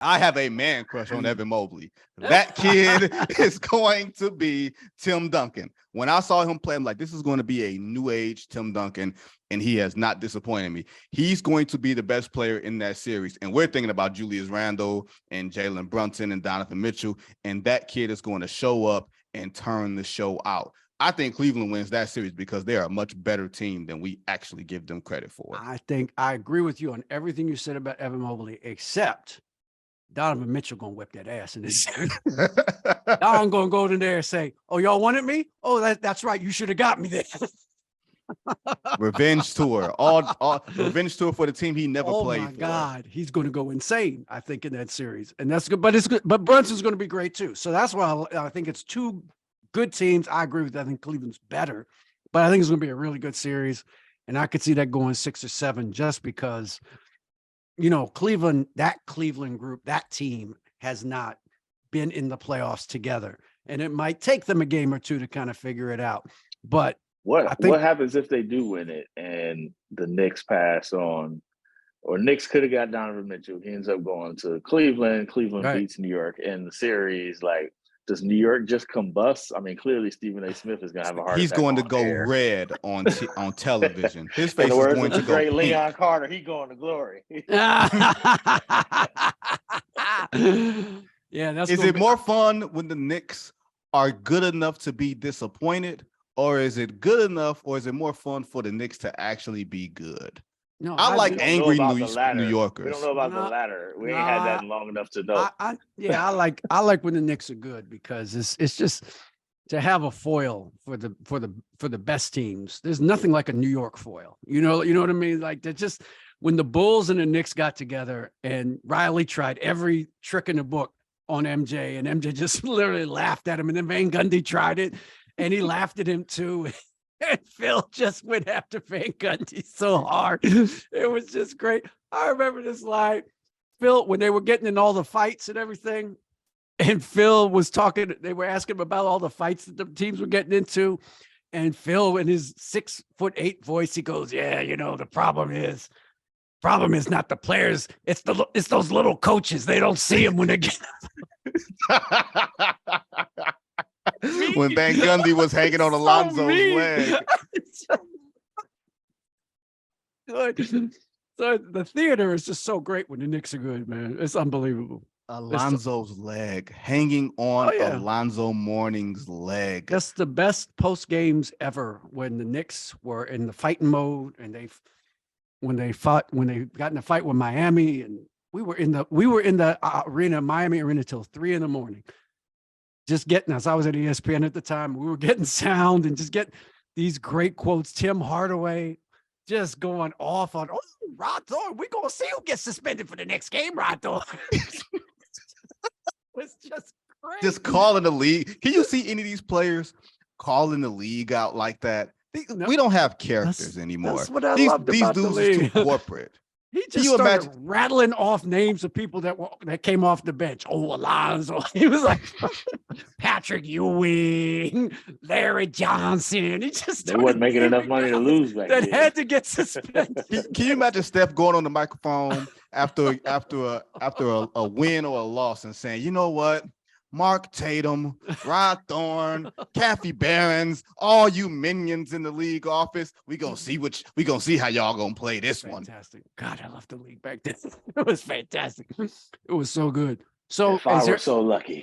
I have a man crush on Evan Mobley. That kid is going to be Tim Duncan. When I saw him play, I'm like, this is going to be a new age Tim Duncan, and he has not disappointed me. He's going to be the best player in that series. And we're thinking about Julius Randle and Jalen Brunson and Donovan Mitchell, and that kid is going to show up and turn the show out. I think Cleveland wins that series because they are a much better team than we actually give them credit for. I think I agree with you on everything you said about Evan Mobley, except Donovan Mitchell gonna whip that ass in this series. I'm gonna go in there and say, "Oh, y'all wanted me? Oh, that's right. You should have got me there." Revenge tour, all revenge tour for the team he never played for. Oh my God, he's going to go insane, I think, in that series, and that's good. But it's good. But Brunson's going to be great too. So that's why I think it's two good teams. I agree with that. I think Cleveland's better, but I think it's going to be a really good series, and I could see that going 6 or 7 just because, Cleveland, that Cleveland group, that team has not been in the playoffs together, and it might take them a game or two to kind of figure it out. But what happens if they do win it and the Knicks pass on, or Knicks could have got Donovan Mitchell? He ends up going to Cleveland. Cleveland right. beats New York in the series. Like, does New York just combust? I mean, clearly Stephen A. Smith is going to have a heart He's attack. going to go air. red on television. His face In the is words going of to the go great pink. Leon Carter, he going to glory. Yeah, that's. Is it more fun when the Knicks are good enough to be disappointed, or is it good enough, or is it more fun for the Knicks to actually be good? No, I like angry New Yorkers. We don't know about the latter. We ain't had that long enough to know. I like when the Knicks are good because it's just to have a foil for the best teams. There's nothing like a New York foil. You know what I mean? Like they're just when the Bulls and the Knicks got together and Riley tried every trick in the book on MJ, and MJ just literally laughed at him, and then Van Gundy tried it and he laughed at him too. And Phil just went after Van Gundy so hard. It was just great. I remember this line. Phil, when they were getting in all the fights and everything, and Phil was talking, they were asking him about all the fights that the teams were getting into. And Phil, in his 6'8" voice, he goes, "Yeah, the problem is not the players. It's those little coaches. They don't see them when they get." When Van Gundy was hanging on Alonzo's leg. So the theater is just so great when the Knicks are good, man. It's unbelievable. Alonzo's leg, hanging on Alonzo Mourning's leg. That's the best post games ever when the Knicks were in the fighting mode and when they got in a fight with Miami, and we were in the arena, Miami arena, till 3 a.m. Just getting us. I was at ESPN at the time. We were getting sound and just get these great quotes. Tim Hardaway just going off on, Rod Thorne, we're going to see who gets suspended for the next game, Rod Thorne. It was just great. Just calling the league. Can you see any of these players calling the league out like that? We don't have characters anymore. That's what I loved about the league. These dudes are too corporate. He just started rattling off names of people that came off the bench. Oh, Alonzo. He was like Patrick Ewing, Larry Johnson. He just they wasn't making enough money to lose back then. Had to get suspended. Can you imagine Steph going on the microphone after a win or a loss and saying, "You know what? Mark Tatum, Rod Thorne, Kathy Barons, all you minions in the league office, we gonna see how y'all gonna play this one." Fantastic. God, I love the league back then. It was fantastic. It was so good. So if I were so lucky.